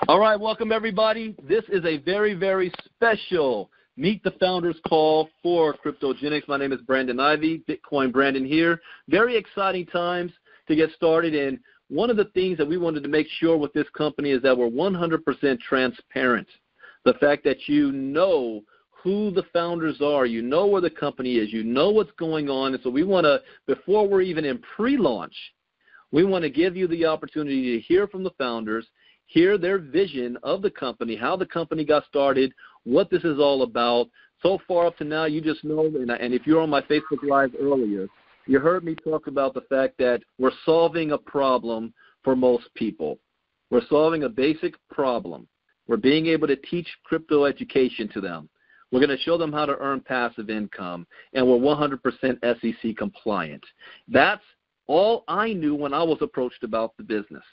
All right, welcome everybody. This is a very, very special Meet the Founders call for KryptoGeneX. My name is Brandon Ivey, Bitcoin Brandon here. Very exciting times to get started. And one of the things that we wanted to make sure with this company is that we're 100% transparent. The fact that you know who the founders are, you know where the company is, you know what's going on. And so we want to, before we're even in pre-launch, we want to give you the opportunity to hear from the founders, hear their vision of the company, how the company got started, what this is all about. So far up to now, you just know, and if you're on my Facebook Live earlier, you heard me talk about the fact that we're solving a problem for most people. We're solving a basic problem. We're being able to teach crypto education to them. We're going to show them how to earn passive income, and we're 100% SEC compliant. That's all I knew when I was approached about the business.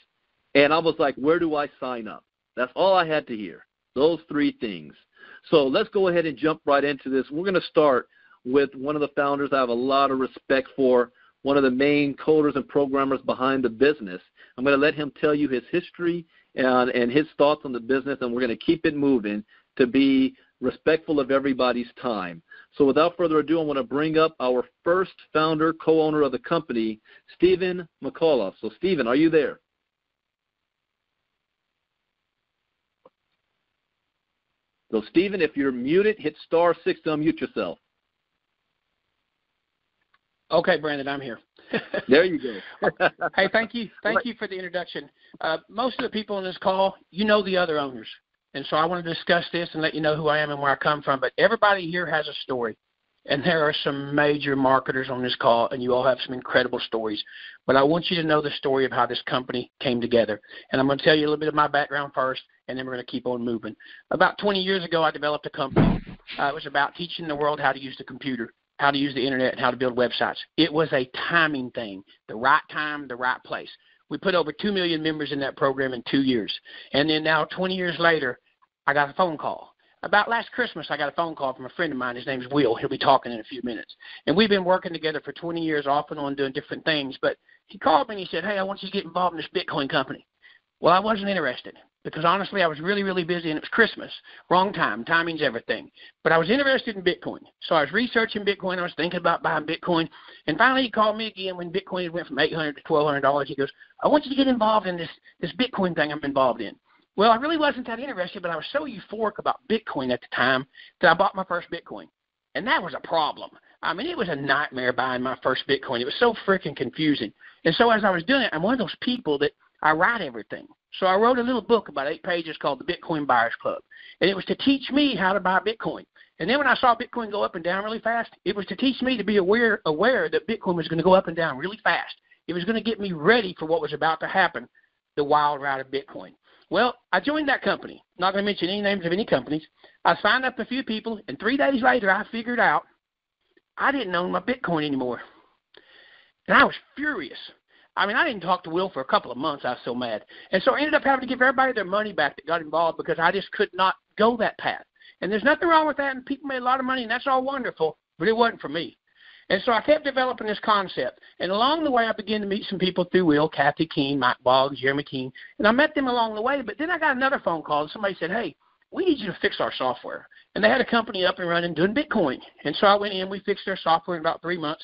And I was like, where do I sign up? That's all I had to hear, those three things. So let's go ahead and jump right into this. We're going to start with one of the founders I have a lot of respect for, one of the main coders and programmers behind the business. I'm going to let him tell you his history and his thoughts on the business, and we're going to keep it moving to be respectful of everybody's time. So without further ado, I want to bring up our first founder, co-owner of the company, Stephen McCullough. So, Stephen, are you there? So, Stephen, if you're muted, hit *6 to unmute yourself. Okay, Brandon, I'm here. There you go. Hey, thank you. Thank you for the introduction. Most of the people on this call, you know the other owners. And so I want to discuss this and let you know who I am and where I come from. But everybody here has a story. And there are some major marketers on this call, and you all have some incredible stories. But I want you to know the story of how this company came together. And I'm going to tell you a little bit of my background first, and then we're going to keep on moving. About 20 years ago, I developed a company. It was about teaching the world how to use the computer, how to use the internet, and how to build websites. It was a timing thing, the right time, the right place. We put over 2 million members in that program in 2 years. And then now, 20 years later, I got a phone call. About last Christmas, I got a phone call from a friend of mine. His name's Will. He'll be talking in a few minutes. And we've been working together for 20 years off and on doing different things. But he called me and he said, hey, I want you to get involved in this Bitcoin company. Well, I wasn't interested because, honestly, I was really, really busy, and it was Christmas. Wrong time. Timing's everything. But I was interested in Bitcoin. So I was researching Bitcoin. I was thinking about buying Bitcoin. And finally, he called me again when Bitcoin went from $800 to $1,200. He goes, I want you to get involved in this Bitcoin thing I'm involved in. Well, I really wasn't that interested, but I was so euphoric about Bitcoin at the time that I bought my first Bitcoin. And that was a problem. I mean, it was a nightmare buying my first Bitcoin. It was so freaking confusing. And so as I was doing it, I'm one of those people that I write everything. So I wrote a little book about 8 pages called The Bitcoin Buyers Club. And it was to teach me how to buy Bitcoin. And then when I saw Bitcoin go up and down really fast, it was to teach me to be aware that Bitcoin was going to go up and down really fast. It was going to get me ready for what was about to happen, the wild ride of Bitcoin. Well, I joined that company. Not going to mention any names of any companies. I signed up a few people, and 3 days later, I figured out I didn't own my Bitcoin anymore. And I was furious. I mean, I didn't talk to Will for a couple of months. I was so mad. And so I ended up having to give everybody their money back that got involved because I just could not go that path. And there's nothing wrong with that, and people made a lot of money, and that's all wonderful, but it wasn't for me. And so I kept developing this concept. And along the way, I began to meet some people through Will, Kathy Keene, Mike Boggs, Jeremy Keene. And I met them along the way. But then I got another phone call, and somebody said, hey, we need you to fix our software. And they had a company up and running doing Bitcoin. And so I went in. We fixed their software in about 3 months.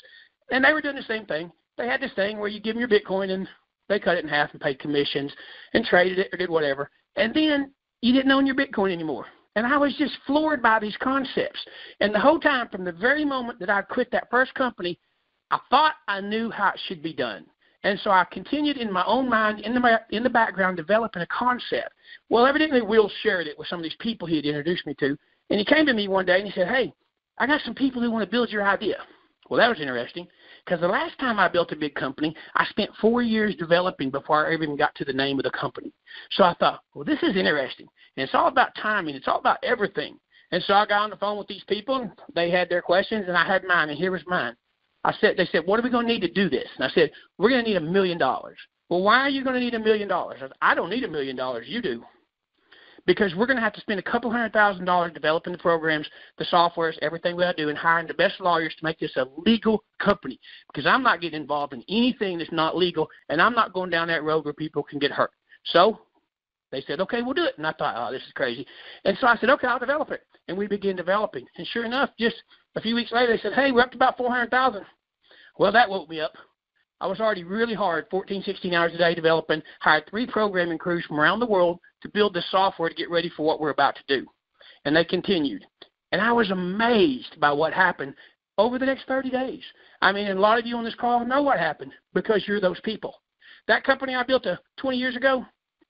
And they were doing the same thing. They had this thing where you give them your Bitcoin, and they cut it in half and paid commissions and traded it or did whatever. And then you didn't own your Bitcoin anymore. And I was just floored by these concepts. And the whole time, from the very moment that I quit that first company, I thought I knew how it should be done. And so I continued in my own mind, in the background, developing a concept. Well, evidently Will shared it with some of these people he had introduced me to. And he came to me one day and he said, hey, I got some people who want to build your idea. Well, that was interesting because the last time I built a big company, I spent 4 years developing before I even got to the name of the company. So I thought, well, this is interesting. And it's all about timing. It's all about everything. And so I got on the phone with these people, and they had their questions, and I had mine, and here was mine. They said, what are we going to need to do this? And I said, we're going to need $1 million. Well, why are you going to need $1 million? I said, I don't need $1 million. You do. Because we're going to have to spend a couple $100,000 developing the programs, the softwares, everything we got to do, and hiring the best lawyers to make this a legal company. Because I'm not getting involved in anything that's not legal, and I'm not going down that road where people can get hurt. So They said, okay, we'll do it. And I thought, oh, this is crazy. And so I said, okay, I'll develop it. And we began developing. And sure enough, just a few weeks later, they said, hey, we're up to about 400,000. Well, that woke me up. I was already really hard, 14, 16 hours a day developing, hired 3 programming crews from around the world to build the software to get ready for what we're about to do. And they continued. And I was amazed by what happened over the next 30 days. I mean, and a lot of you on this call know what happened because you're those people. That company I built 20 years ago,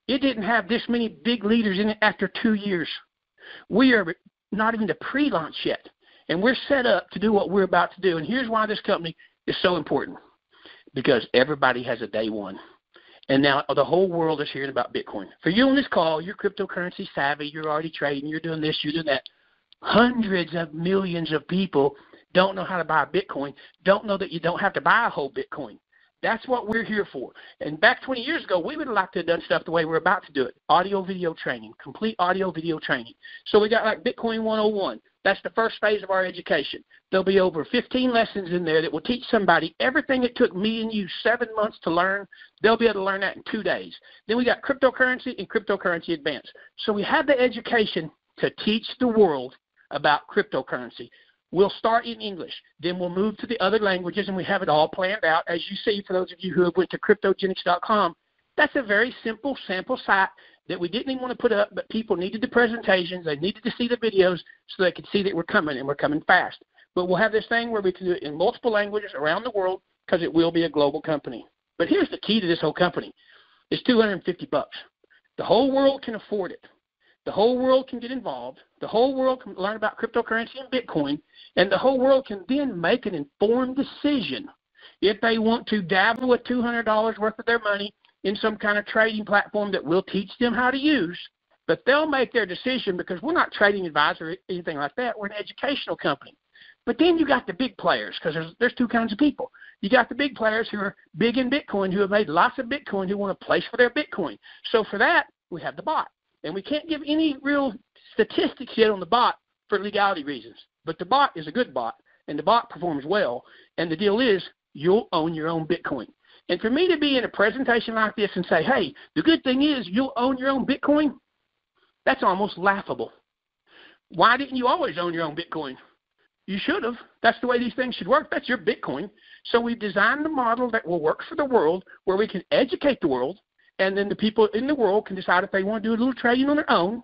it didn't have this many big leaders in it after 2 years. We are not even to pre-launch yet, and we're set up to do what we're about to do. And here's why this company is so important, because everybody has a day one. And now the whole world is hearing about Bitcoin. For you on this call, you're cryptocurrency savvy, you're already trading, you're doing this, you're doing that. Hundreds of millions of people don't know how to buy Bitcoin, don't know that you don't have to buy a whole Bitcoin. That's what we're here for. And back 20 years ago, we would have liked to have done stuff the way we're about to do it. Audio, video training, complete audio, video training. So we got like Bitcoin 101. That's the first phase of our education. There'll be over 15 lessons in there that will teach somebody everything it took me and you 7 months to learn. They'll be able to learn that in 2 days. Then we got cryptocurrency and cryptocurrency advanced. So we have the education to teach the world about cryptocurrency. We'll start in English, then we'll move to the other languages, and we have it all planned out. As you see, for those of you who have went to KryptoGeneX.com, that's a very simple sample site that we didn't even want to put up, but people needed the presentations, they needed to see the videos so they could see that we're coming, and we're coming fast. But we'll have this thing where we can do it in multiple languages around the world because it will be a global company. But here's the key to this whole company. It's $250. The whole world can afford it. The whole world can get involved. The whole world can learn about cryptocurrency and Bitcoin, and the whole world can then make an informed decision if they want to dabble with $200 worth of their money in some kind of trading platform that we'll teach them how to use. But they'll make their decision because we're not trading advisor or anything like that. We're an educational company. But then you got the big players, because there's 2 kinds of people. You got the big players who are big in Bitcoin, who have made lots of Bitcoin, who want a place for their Bitcoin. So for that, we have the bot. And we can't give any real statistics yet on the bot for legality reasons. But the bot is a good bot, and the bot performs well. And the deal is you'll own your own Bitcoin. And for me to be in a presentation like this and say, hey, the good thing is you'll own your own Bitcoin, that's almost laughable. Why didn't you always own your own Bitcoin? You should have. That's the way these things should work. That's your Bitcoin. So we've designed the model that will work for the world, where we can educate the world, and then the people in the world can decide if they want to do a little trading on their own,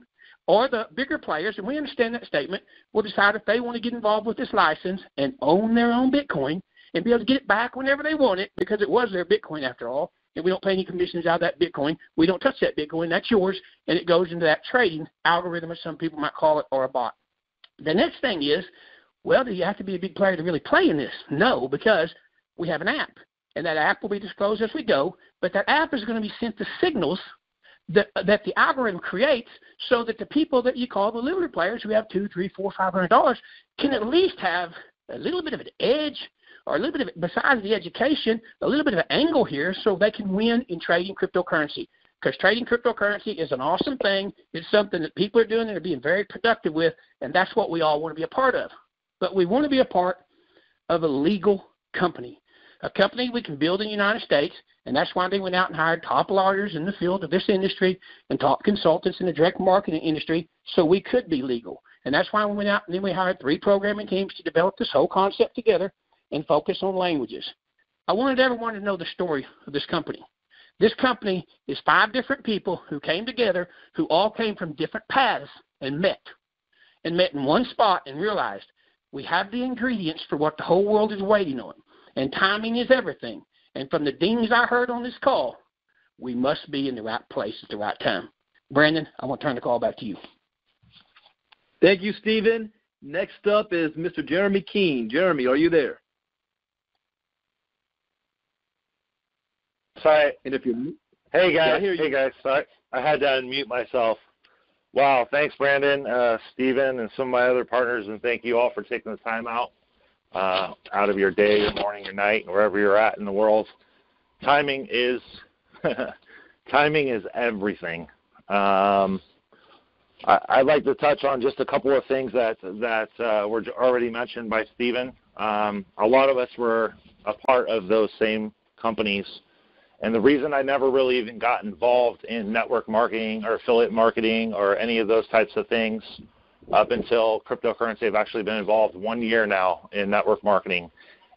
or the bigger players, and we understand that statement, will decide if they want to get involved with this license and own their own Bitcoin and be able to get it back whenever they want it, because it was their Bitcoin after all, and we don't pay any commissions out of that Bitcoin. We don't touch that Bitcoin. That's yours, and it goes into that trading algorithm, as some people might call it, or a bot. The next thing is, well, do you have to be a big player to really play in this? No, because we have an app. And that app will be disclosed as we go, but that app is going to be sent the signals that the algorithm creates, so that the people that you call the littler players who have $200, $300, $400, $500 can at least have a little bit of an edge, or a little bit of it, besides the education, a little bit of an angle here, so they can win in trading cryptocurrency. Because trading cryptocurrency is an awesome thing. It's something that people are doing and are being very productive with, and that's what we all want to be a part of. But we want to be a part of a legal company. A company we can build in the United States, and that's why they went out and hired top lawyers in the field of this industry and top consultants in the direct marketing industry, so we could be legal. And that's why we went out and then we hired 3 programming teams to develop this whole concept together and focus on languages. I wanted everyone to know the story of this company. This company is 5 different people who came together, who all came from different paths and met in one spot and realized we have the ingredients for what the whole world is waiting on. And timing is everything. And from the dings I heard on this call, we must be in the right place at the right time. Brandon, I want to turn the call back to you. Thank you, Stephen. Next up is Mr. Jeremy Keene. Jeremy, are you there? Sorry. And if you're Hey guys. Sorry, I had to unmute myself. Wow, thanks, Brandon, Stephen, and some of my other partners, and thank you all for taking the time out of your day, your morning, your night, and wherever you're at in the world. Timing is everything. I'd like to touch on just a couple of things that were already mentioned by Stephen. A lot of us were a part of those same companies And the reason I never really even got involved in network marketing or affiliate marketing or any of those types of things up until cryptocurrency, I've actually been involved 1 year now in network marketing.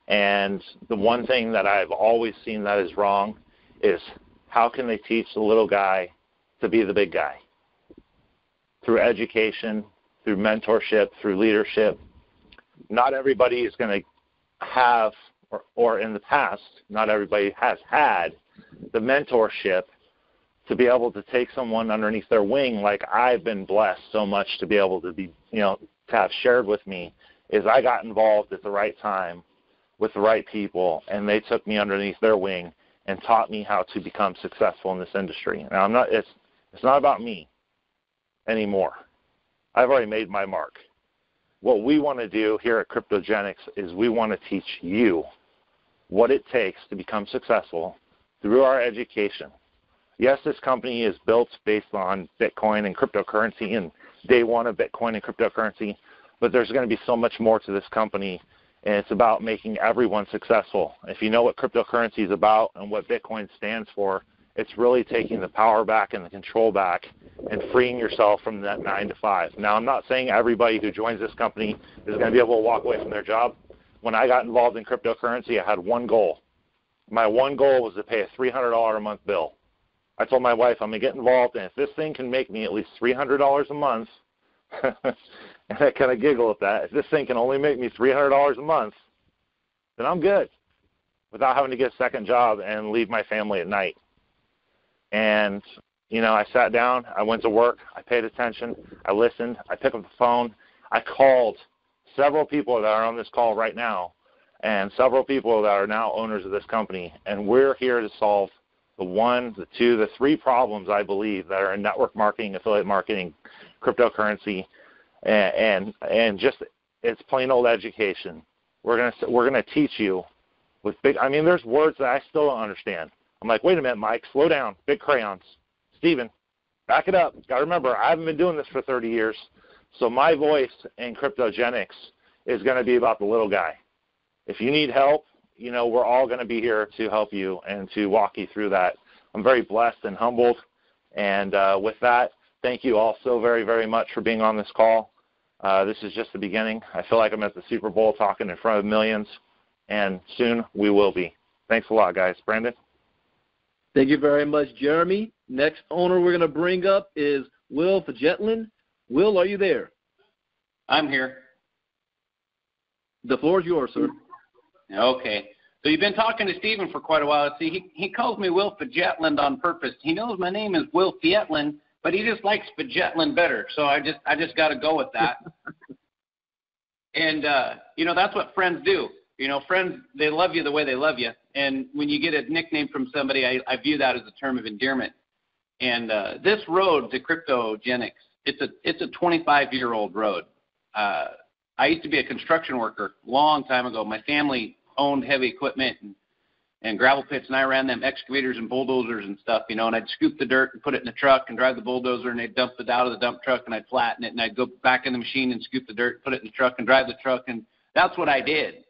And the one thing that I've always seen that is wrong is how can they teach the little guy to be the big guy? Through education, through mentorship, through leadership. Not everybody is going to have, or in the past, not everybody has had the mentorship to be able to take someone underneath their wing like I've been blessed so much to be able to be, to have shared with me, is I got involved at the right time with the right people, and they took me underneath their wing and taught me how to become successful in this industry. Now, it's not about me anymore. I've already made my mark. What we want to do here at KryptoGeneX is we want to teach you what it takes to become successful through our education. Yes, this company is built based on Bitcoin and cryptocurrency and day one of Bitcoin and cryptocurrency, but there's going to be so much more to this company, and it's about making everyone successful. If you know what cryptocurrency is about and what Bitcoin stands for, it's really taking the power back and the control back and freeing yourself from that 9 to 5. Now, I'm not saying everybody who joins this company is going to be able to walk away from their job. When I got involved in cryptocurrency, I had one goal. My one goal was to pay a $300 a month bill. I told my wife, I'm going to get involved, and if this thing can make me at least $300 a month, and I kind of giggle at that, if this thing can only make me $300 a month, then I'm good without having to get a second job and leave my family at night. And, I sat down, I went to work, I paid attention, I listened, I picked up the phone, I called several people that are on this call right now and several people that are now owners of this company, and we're here to solve the 1, the 2, the 3 problems I believe that are in network marketing, affiliate marketing, cryptocurrency, and just it's plain old education. We're gonna teach you with big. I mean, there's words that I still don't understand. I'm like, wait a minute, Mike, slow down. Big crayons. Steven, back it up. Got to remember, I haven't been doing this for 30 years, so my voice in KryptoGeneX is going to be about the little guy. If you need help, we're all going to be here to help you and to walk you through that. I'm very blessed and humbled, and with that, thank you all so very, very much for being on this call. This is just the beginning. I feel like I'm at the Super Bowl talking in front of millions, and soon we will be. Thanks a lot, guys. Brandon? Thank you very much, Jeremy. Next owner we're going to bring up is Will Fajetlin. Will, are you there? I'm here. The floor is yours, sir. Okay. So you've been talking to Steven for quite a while. See, he calls me Will Fajetlin on purpose. He knows my name is Will Fajetlin, but he just likes Fajetlin better. So I just got to go with that. And, that's what friends do. Friends, they love you the way they love you. And when you get a nickname from somebody, I view that as a term of endearment. And this road to KryptoGeneX, it's a 25-year-old road. I used to be a construction worker a long time ago. My family owned heavy equipment and gravel pits, and I ran them excavators and bulldozers and stuff, and I'd scoop the dirt and put it in the truck and drive the bulldozer, and they'd dump it out of the dump truck, and I'd flatten it, and I'd go back in the machine and scoop the dirt, put it in the truck, and drive the truck, and that's what I did.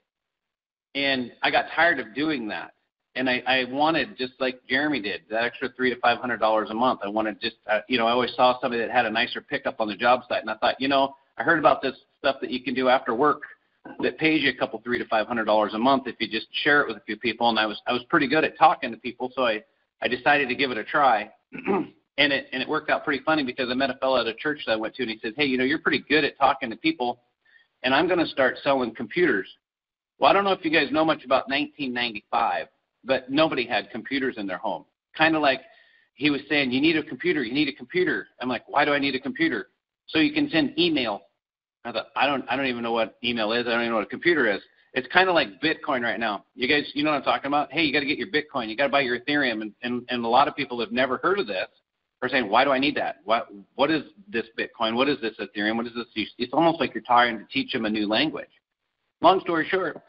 And I got tired of doing that. And I wanted, just like Jeremy did, that extra $300 to $500 a month. I wanted just, I always saw somebody that had a nicer pickup on the job site. And I thought, I heard about this stuff that you can do after work that pays you a couple $300 to $500 a month if you just share it with a few people. And I was pretty good at talking to people, so I decided to give it a try. and it worked out pretty funny because I met a fellow at a church that I went to, and he said, hey, you're pretty good at talking to people, and I'm going to start selling computers. Well, I don't know if you guys know much about 1995, but nobody had computers in their home. Kind of like he was saying, you need a computer, you need a computer. I'm like, why do I need a computer? So you can send email. I thought, I don't even know what email is. I don't even know what a computer is. It's kind of like Bitcoin right now. You guys, you know what I'm talking about? Hey, you got to get your Bitcoin. You got to buy your Ethereum. And a lot of people have never heard of this. Are saying, why do I need that? What is this Bitcoin? What is this Ethereum? What is this? It's almost like you're trying to teach them a new language. Long story short,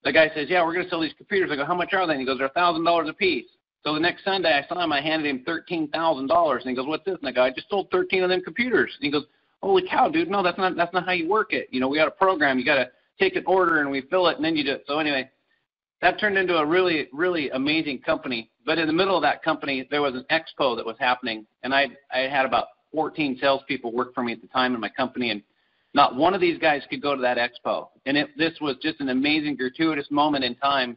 the guy says, yeah, we're going to sell these computers. I go, how much are they? And he goes, they're $1,000 a piece. So the next Sunday I saw him, I handed him $13,000. And he goes, what's this? And I go, I just sold 13 of them computers. And he goes, holy cow, dude, no, that's not how you work it. We got a program. You got to take an order and we fill it and then you do it. So anyway, that turned into a really, really amazing company. But in the middle of that company, there was an expo that was happening, and I had about 14 salespeople work for me at the time in my company, and not one of these guys could go to that expo. And this was just an amazing, gratuitous moment in time.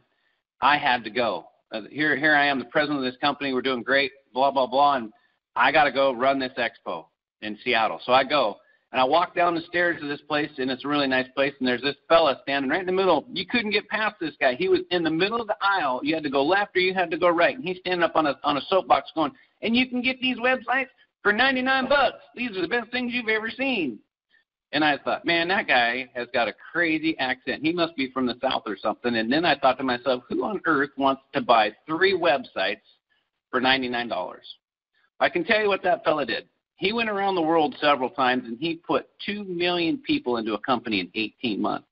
I had to go. Here I am, the president of this company. We're doing great, blah, blah, blah, and I got to go run this expo in Seattle. So I go, and I walk down the stairs to this place, and it's a really nice place, and there's this fella standing right in the middle. You couldn't get past this guy. He was in the middle of the aisle. You had to go left or you had to go right, and he's standing up on a soapbox going, and you can get these websites for $99. These are the best things you've ever seen. And I thought, man, that guy has got a crazy accent. He must be from the South or something. And then I thought to myself, who on earth wants to buy 3 websites for $99? I can tell you what that fella did. He went around the world several times, and he put 2 million people into a company in 18 months.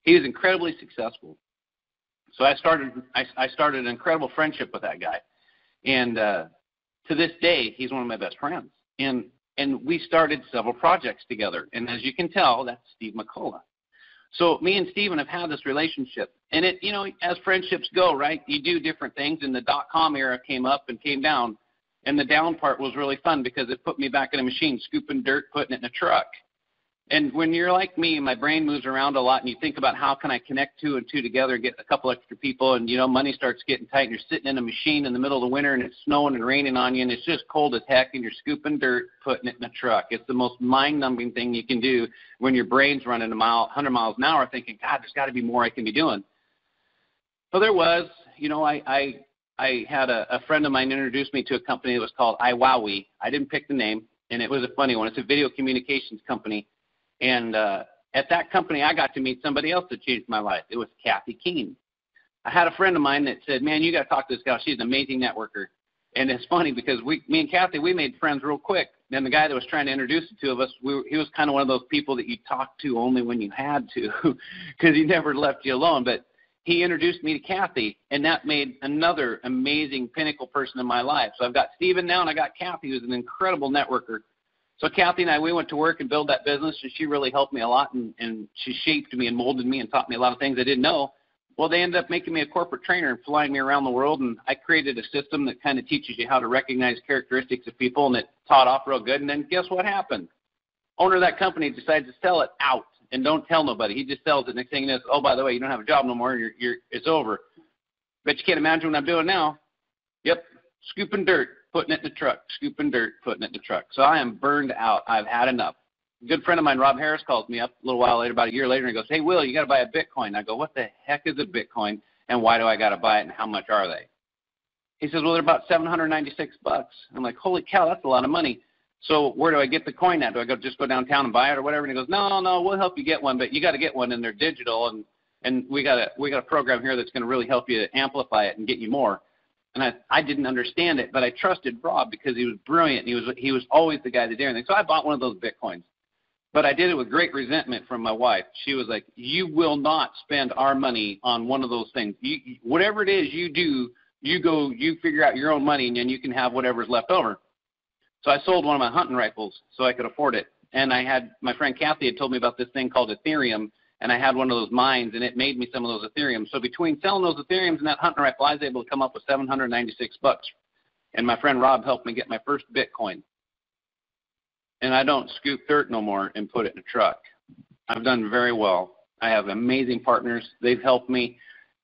He was incredibly successful. So I started an incredible friendship with that guy. And to this day, he's one of my best friends. And we started several projects together. And as you can tell, that's Steve McCullough. So me and Steven have had this relationship. And it, as friendships go, right, you do different things. And the .com era came up and came down. And the down part was really fun because it put me back in a machine, scooping dirt, putting it in a truck. And when you're like me, my brain moves around a lot, and you think about how can I connect 2 and 2 together, get a couple extra people, and, money starts getting tight, and you're sitting in a machine in the middle of the winter, and it's snowing and raining on you, and it's just cold as heck, and you're scooping dirt, putting it in a truck. It's the most mind-numbing thing you can do when your brain's running 100 miles an hour thinking, God, there's got to be more I can be doing. So there was, I had a friend of mine introduced me to a company that was called iWowWee. I didn't pick the name, and it was a funny one. It's a video communications company. And at that company, I got to meet somebody else that changed my life. It was Kathy Keene. I had a friend of mine that said, man, you got to talk to this gal. She's an amazing networker. And it's funny because me and Kathy, we made friends real quick. Then the guy that was trying to introduce the 2 of us, he was kind of one of those people that you talked to only when you had to because he never left you alone. But he introduced me to Kathy, and that made another amazing pinnacle person in my life. So I've got Steven now, and I got Kathy, who's an incredible networker. So Kathy and I, we went to work and built that business, and she really helped me a lot, and she shaped me and molded me and taught me a lot of things I didn't know. Well, they ended up making me a corporate trainer and flying me around the world, and I created a system that kind of teaches you how to recognize characteristics of people, and it taught off real good. And then guess what happened? Owner of that company decides to sell it out and don't tell nobody. He just sells it. Next thing you know, oh, by the way, you don't have a job no more. It's over. Bet you can't imagine what I'm doing now. Yep, scooping dirt, putting it in the truck, scooping dirt, putting it in the truck. So I am burned out. I've had enough. A good friend of mine, Rob Harris, calls me up a little while later, about a year later, and he goes, hey, Will, you got to buy a Bitcoin. I go, what the heck is a Bitcoin, and why do I got to buy it, and how much are they? He says, well, they're about $796. I'm like, holy cow, that's a lot of money. So where do I get the coin at? Do I just go downtown and buy it or whatever? And he goes, no, we'll help you get one, but you got to get one, and they're digital, and we got a program here that's going to really help you amplify it and get you more. And I didn't understand it, but I trusted Rob because he was brilliant. He was always the guy that did everything. So I bought one of those Bitcoins. But I did it with great resentment from my wife. She was like, you will not spend our money on one of those things. Whatever it is you do, you figure out your own money, and then you can have whatever's left over. So I sold one of my hunting rifles so I could afford it. And my friend Kathy had told me about this thing called Ethereum, and I had one of those mines, and it made me some of those Ethereum. So between selling those Ethereums and that hunting rifle, I was able to come up with $796. And my friend Rob helped me get my first Bitcoin. And I don't scoop dirt no more and put it in a truck. I've done very well. I have amazing partners. They've helped me.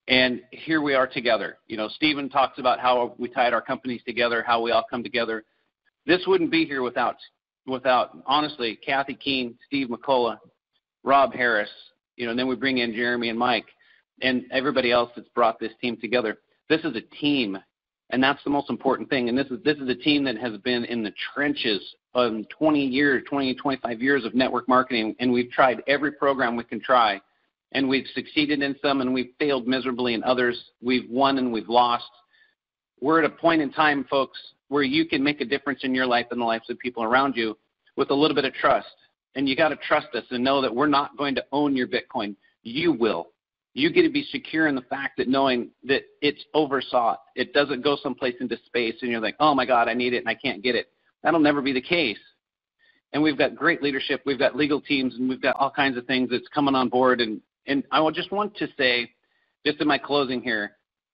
And here we are together. Steven talks about how we tied our companies together, how we all come together. This wouldn't be here without honestly, Kathy Keene, Steve McCullough, Rob Harris, and then we bring in Jeremy and Mike and everybody else that's brought this team together. This is a team, and that's the most important thing. And this is a team that has been in the trenches 25 years of network marketing, and we've tried every program we can try, and we've succeeded in some, and we've failed miserably in others. We've won and we've lost. We're at a point in time, folks, where you can make a difference in your life and the lives of people around you with a little bit of trust. And you got to trust us and know that we're not going to own your Bitcoin. You will. You get to be secure in the fact that knowing that it's oversought. It doesn't go someplace into space and you're like, oh my God, I need it and I can't get it. That'll never be the case. And we've got great leadership. We've got legal teams, and we've got all kinds of things that's coming on board. And I will just want to say, just in my closing here,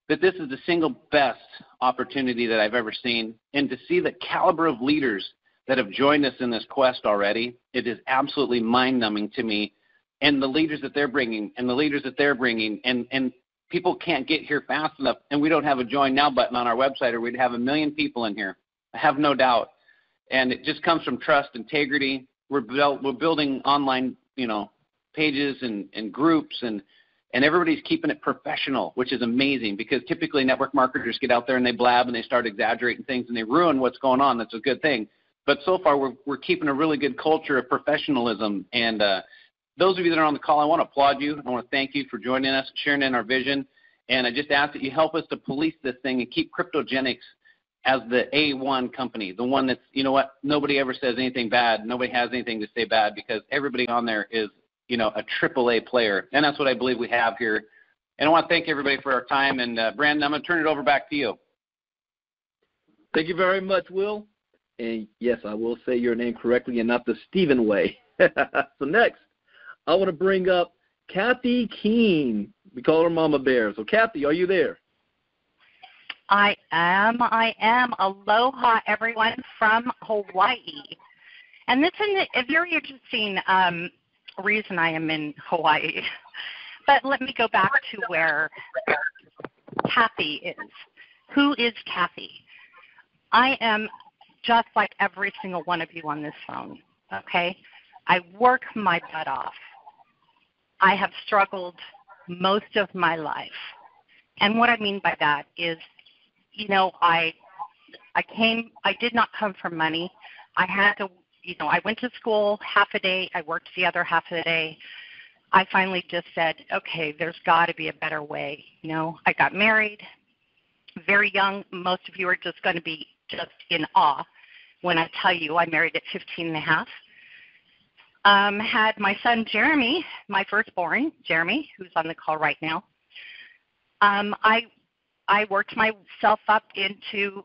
that this is the single best opportunity that I've ever seen. And to see the caliber of leaders that have joined us in this quest already, it is absolutely mind-numbing to me. And the leaders that they're bringing and people can't get here fast enough, and we don't have a join now button on our website, or we'd have 1 million people in here. I have no doubt. And it just comes from trust, integrity. We're building online, pages and groups, and everybody's keeping it professional, which is amazing, because typically network marketers get out there and they blab and they start exaggerating things and they ruin what's going on. That's a good thing. But so far, we're keeping a really good culture of professionalism. And those of you that are on the call, I want to applaud you. I want to thank you for joining us, sharing in our vision. And I just ask that you help us to police this thing and keep KryptoGeneX as the A1 company, the one that's, nobody ever says anything bad. Nobody has anything to say bad, because everybody on there is, a AAA player. And that's what I believe we have here. And I want to thank everybody for our time. And, Brandon, I'm going to turn it over back to you. Thank you very much, Will. And, yes, I will say your name correctly and not the Stephen way. So next, I want to bring up Kathy Keene. We call her Mama Bear. So, Kathy, are you there? I am. Aloha, everyone, from Hawaii. And this is a very interesting reason I am in Hawaii. But let me go back to where Kathy is. Who is Kathy? I am just like every single one of you on this phone, okay? I work my butt off. I have struggled most of my life. And what I mean by that is, I did not come from money. I had to, I went to school half a day. I worked the other half of the day. I finally just said, okay, there's got to be a better way. I got married very young. Most of you are just going to be just in awe when I tell you I married at 15 and a half. Had my son Jeremy, my firstborn, Jeremy, who's on the call right now. I worked myself up into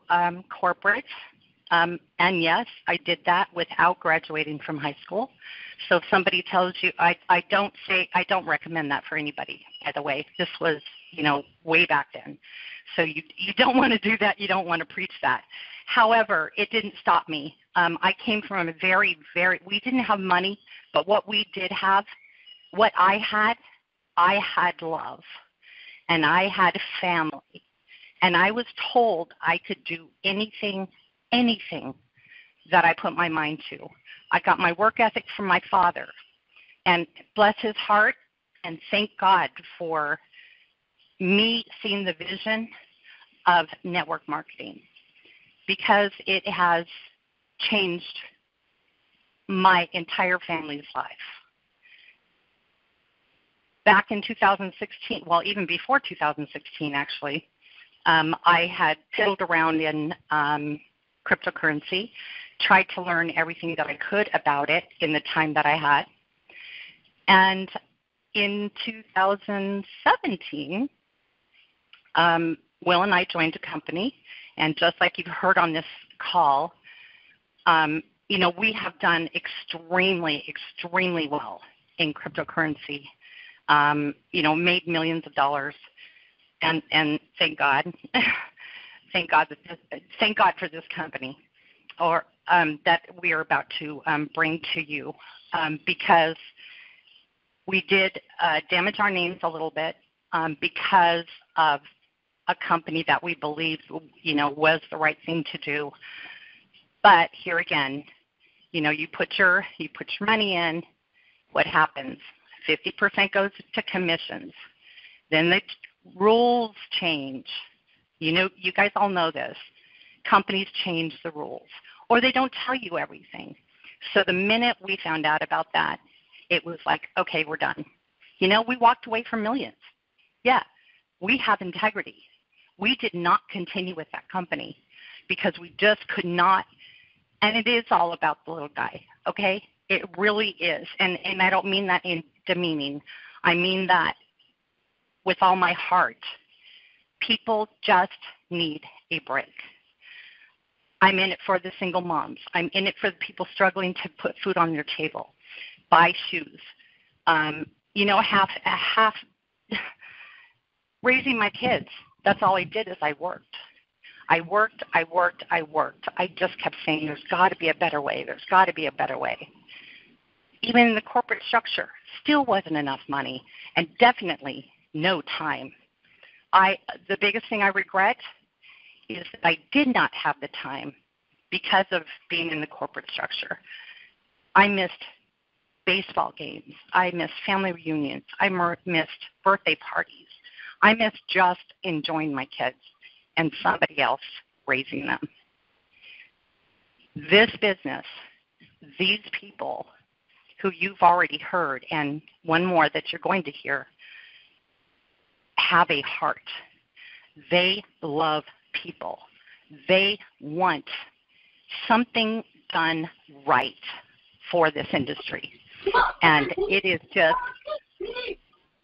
corporate, and yes, I did that without graduating from high school. So if somebody tells you, I don't recommend that for anybody, by the way. This was, way back then. So you don't want to do that. You don't want to preach that. However, it didn't stop me. I came from a very, we didn't have money, but what we did have, what I had love, and I had family. And I was told I could do anything that I put my mind to. I got my work ethic from my father. And bless his heart, and thank God for me seeing the vision of network marketing, because it has changed my entire family's life. Back in 2016, well, even before 2016, actually, I had fiddled around in cryptocurrency, tried to learn everything that I could about it in the time that I had. And in 2017, Will and I joined a company, and just like you've heard on this call, we have done extremely, extremely well in cryptocurrency, made millions of dollars. And thank God, thank God for this company, or that we are about to bring to you, because we did damage our names a little bit because of a company that we believed, was the right thing to do. But here again, you put your money in. What happens? 50% goes to commissions. Then the rules change. You guys all know this. Companies change the rules, or they don't tell you everything. So the minute we found out about that, it was like, okay, we're done. We walked away from millions. Yeah, we have integrity. We did not continue with that company because we just could not. And it is all about the little guy, okay? It really is. And I don't mean that in demeaning. I mean that with all my heart. People just need a break. I'm in it for the single moms. I'm in it for the people struggling to put food on their table, buy shoes. Half raising my kids. That's all I did is I worked. I worked. I just kept saying, there's got to be a better way. There's got to be a better way. Even in the corporate structure, still wasn't enough money, and definitely no time. The biggest thing I regret is that I did not have the time because of being in the corporate structure. I missed baseball games. I missed family reunions. I missed birthday parties. I missed just enjoying my kids and somebody else raising them. This business, these people who you've already heard, and one more that you're going to hear, have a heart. They love people. They want something done right for this industry. And it is just,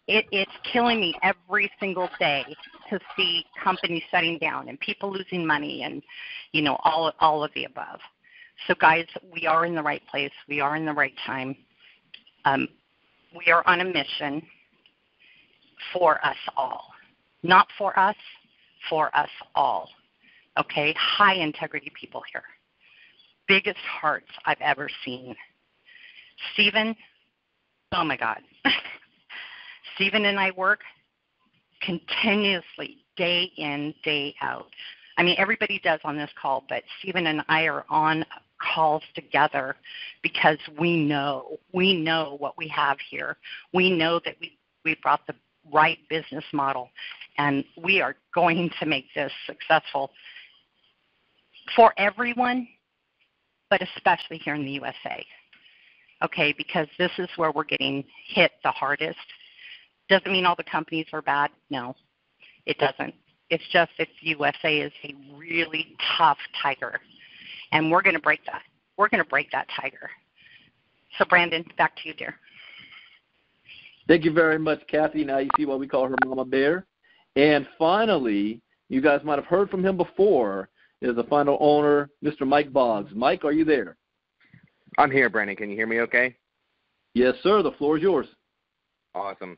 it's killing me every single day to see companies shutting down and people losing money and, all of the above. So, guys, we are in the right place. We are in the right time. We are on a mission for us all. Not for us all. Okay? High integrity people here. Biggest hearts I've ever seen. Stephen, oh my God. Stephen and I work continuously, day in, day out. I mean, everybody does on this call, but Stephen and I are on calls together because we know what we have here. We know that we brought the right business model, and we are going to make this successful for everyone, but especially here in the USA. Okay, because this is where we're getting hit the hardest. Doesn't mean all the companies are bad. No, it doesn't. It's just that USA is a really tough tiger, and we're going to break that. We're going to break that tiger. So, Brandon, back to you, dear. Thank you very much, Kathy. Now you see why we call her Mama Bear. And finally, you guys might have heard from him before, is the final owner, Mr. Mike Boggs. Mike, are you there? I'm here, Brandon. Can you hear me okay? Yes, sir. The floor is yours. Awesome.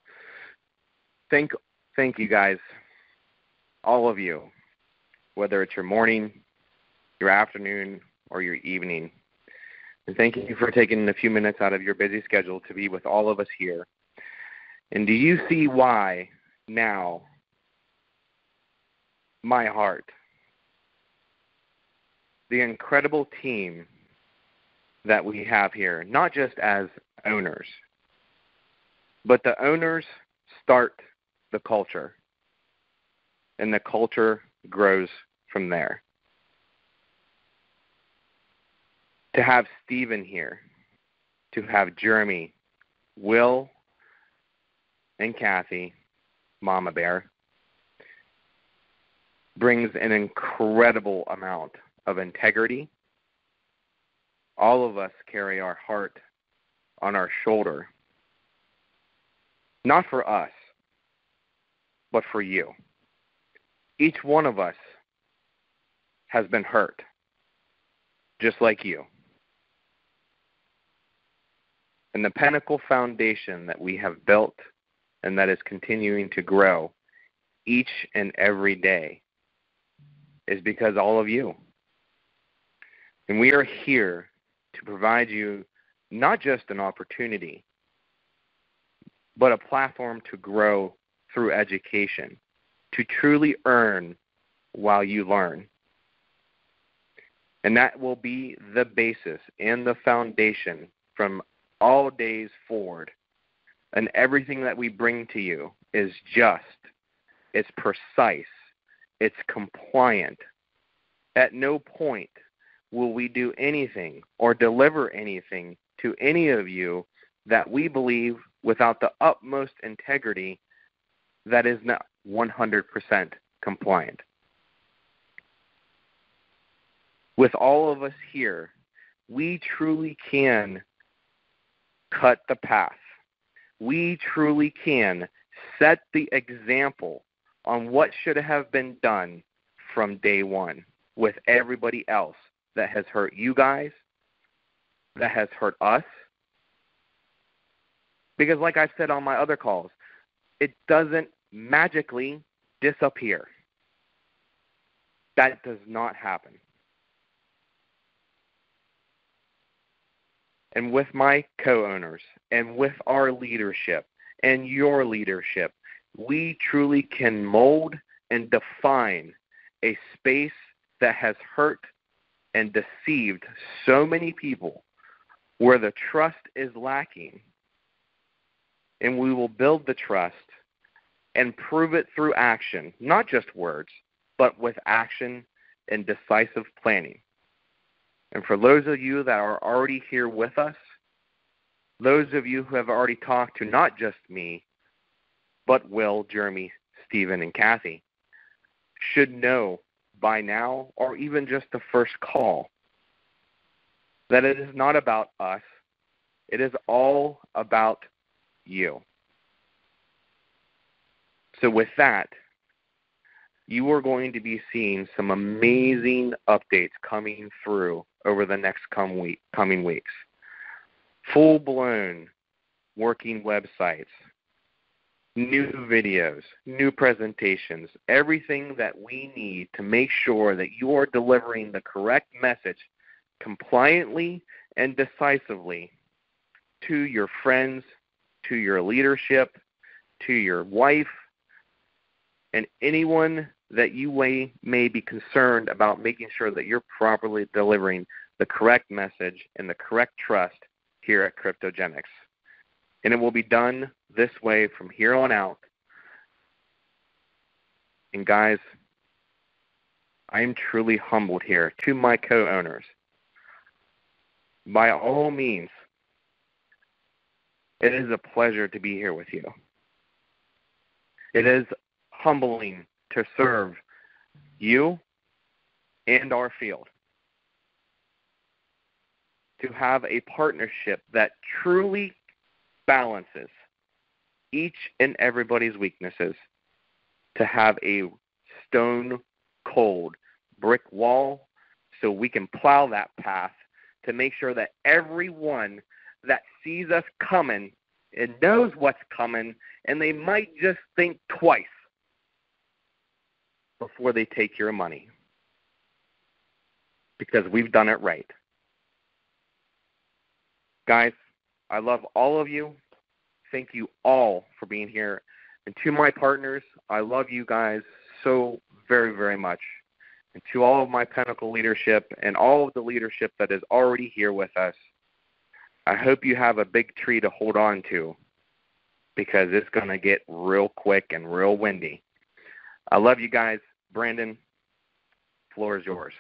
Thank you, guys, all of you, whether it's your morning, your afternoon, or your evening. And thank you for taking a few minutes out of your busy schedule to be with all of us here. And do you see why now my heart, the incredible team that we have here, not just as owners, but the owners start the culture, and the culture grows from there. To have Stephen here, to have Jeremy, Will, and Kathy, Mama Bear, brings an incredible amount of integrity. All of us carry our heart on our shoulder, not for us, but for you. Each one of us has been hurt, just like you. And the pinnacle foundation that we have built and that is continuing to grow each and every day is because all of you. And we are here to provide you not just an opportunity, but a platform to grow through education, to truly earn while you learn. And that will be the basis and the foundation from all days forward. And everything that we bring to you is just, it's precise, it's compliant. At no point will we do anything or deliver anything to any of you that we believe without the utmost integrity that is not 100% compliant. With all of us here, we truly can cut the path. We truly can set the example on what should have been done from day one with everybody else that has hurt you guys, that has hurt us. Because like I said on my other calls, it doesn't magically disappear. That does not happen. And with my co-owners and with our leadership and your leadership, we truly can mold and define a space that has hurt and deceived so many people where the trust is lacking. And we will build the trust and prove it through action, not just words, but with action and decisive planning. And for those of you that are already here with us, those of you who have already talked to not just me, but Will, Jeremy, Stephen, and Kathy, should know by now, or even just the first call, that it is not about us. It is all about you. So with that, you are going to be seeing some amazing updates coming through over the next coming weeks. Full-blown working websites, new videos, new presentations, everything that we need to make sure that you are delivering the correct message compliantly and decisively to your friends, to your leadership, to your wife, and anyone that you may be concerned about making sure that you're properly delivering the correct message and the correct trust here at KryptoGeneX. And it will be done this way from here on out. And guys, I am truly humbled here to my co-owners. By all means, it is a pleasure to be here with you. It is humbling to serve you and our field. To have a partnership that truly balances each and everybody's weaknesses. To have a stone cold brick wall so we can plow that path to make sure that everyone that sees us coming and knows what's coming, and they might just think twice before they take your money, because we've done it right. Guys, I love all of you. Thank you all for being here. And to my partners, I love you guys so very, very much. And to all of my Pinnacle leadership and all of the leadership that is already here with us, I hope you have a big tree to hold on to, because it's going to get real quick and real windy. I love you guys. Brandon, floor is yours.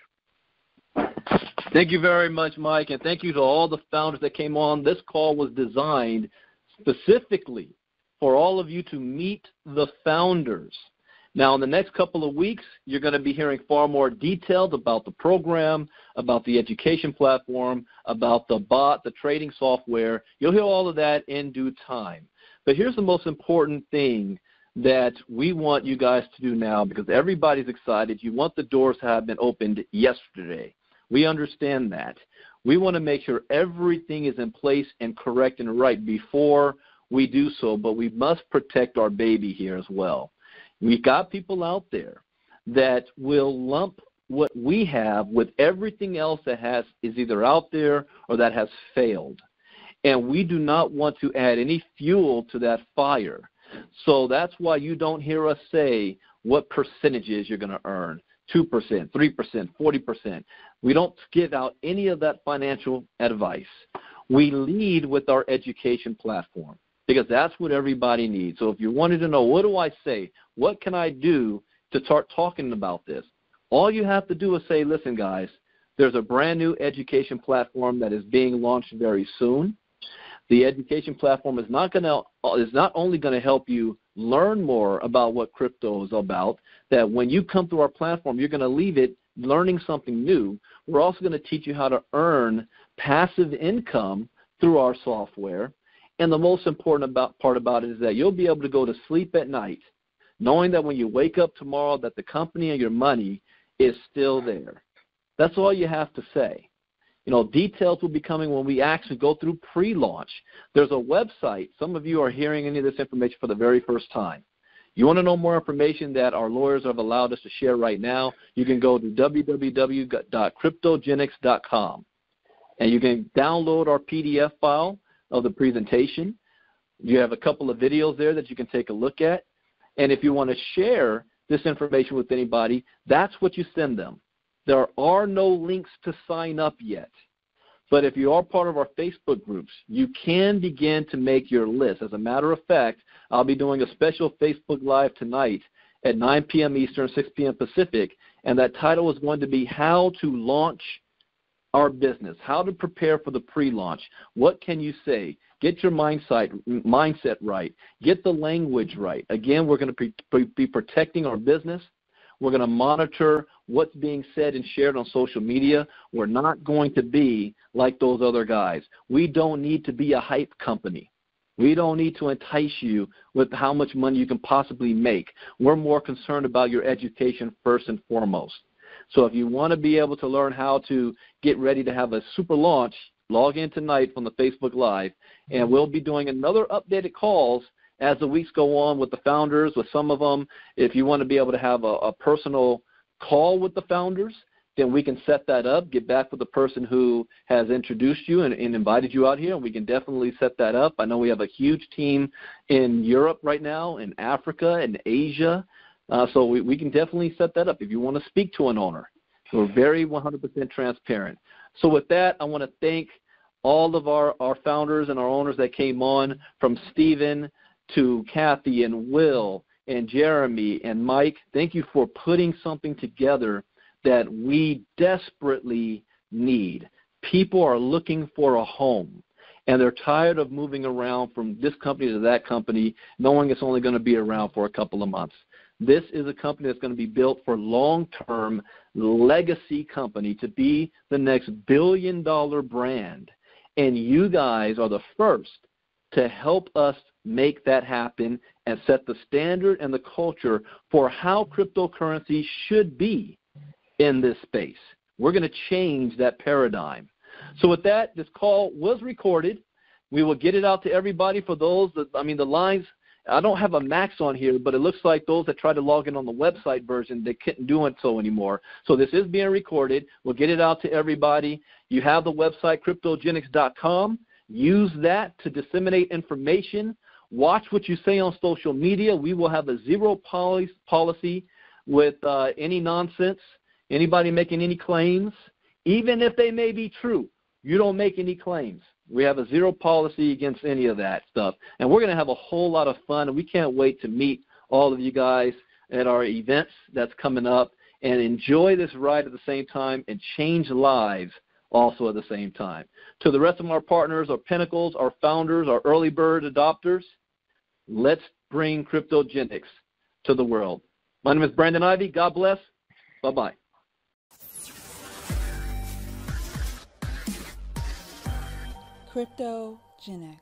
Thank you very much, Mike, and thank you to all the founders that came on. This call was designed specifically for all of you to meet the founders. Now, in the next couple of weeks, you're going to be hearing far more details about the program, about the education platform, about the bot, the trading software. You'll hear all of that in due time. But here's the most important thing that we want you guys to do now, because everybody's excited. You want the doors to have been opened yesterday. We understand that. We want to make sure everything is in place and correct and right before we do so, but we must protect our baby here as well. We've got people out there that will lump what we have with everything else that is either out there or that has failed. And we do not want to add any fuel to that fire. So that's why you don't hear us say what percentages you're going to earn, 2%, 3%, 40%. We don't give out any of that financial advice. We lead with our education platform, because that's what everybody needs. So if you wanted to know, what do I say? What can I do to start talking about this? All you have to do is say, listen, guys, there's a brand new education platform that is being launched very soon. The education platform is not only going to help you learn more about what crypto is about, that when you come through our platform, you're going to leave it learning something new. We're also going to teach you how to earn passive income through our software. And the most important part about it is that you'll be able to go to sleep at night knowing that when you wake up tomorrow that the company and your money is still there. That's all you have to say. You know, details will be coming when we actually go through pre-launch. There's a website. Some of you are hearing any of this information for the very first time. You want to know more information that our lawyers have allowed us to share right now, you can go to www.KryptoGeneX.com, and you can download our PDF file of the presentation. You have a couple of videos there that you can take a look at. And if you want to share this information with anybody, that's what you send them. There are no links to sign up yet. But if you are part of our Facebook groups, you can begin to make your list. As a matter of fact, I'll be doing a special Facebook Live tonight at 9 p.m. Eastern, 6 p.m. Pacific, and that title is going to be How to Launch Our Business, How to Prepare for the Pre-Launch. What can you say? Get your mindset right. Get the language right. Again, we're going to be protecting our business. We're going to monitor what's being said and shared on social media. We're not going to be like those other guys. We don't need to be a hype company. We don't need to entice you with how much money you can possibly make. We're more concerned about your education first and foremost. So if you want to be able to learn how to get ready to have a super launch, log in tonight from the Facebook Live, and we'll be doing another updated calls as the weeks go on with the founders, with some of them. If you want to be able to have a personal call with the founders, then we can set that up, get back with the person who has introduced you and invited you out here, and we can definitely set that up. I know we have a huge team in Europe right now, in Africa, and Asia, so we can definitely set that up if you want to speak to an owner. We're very 100% transparent. So with that, I want to thank all of our founders and our owners that came on, from Stephen to Kathy and Will and Jeremy and Mike. Thank you for putting something together that we desperately need. People are looking for a home, and they're tired of moving around from this company to that company, knowing it's only going to be around for a couple of months. This is a company that's going to be built for long-term legacy company to be the next billion-dollar brand. And you guys are the first to help us make that happen and set the standard and the culture for how cryptocurrency should be in this space. We're going to change that paradigm. So with that, this call was recorded. We will get it out to everybody. For those that, the lines, I don't have a max on here, but it looks like those that tried to log in on the website version, they couldn't do it so anymore. So this is being recorded. We'll get it out to everybody. You have the website, KryptoGeneX.com. Use that to disseminate information. Watch what you say on social media. We will have a zero policy with any nonsense, anybody making any claims. Even if they may be true, you don't make any claims. We have a zero policy against any of that stuff. And we're going to have a whole lot of fun, and we can't wait to meet all of you guys at our events that's coming up and enjoy this ride at the same time and change lives also at the same time. To the rest of our partners, our pinnacles, our founders, our early bird adopters, let's bring KryptoGeneX to the world. My name is Brandon Ivey. God bless. Bye-bye. KryptoGeneX.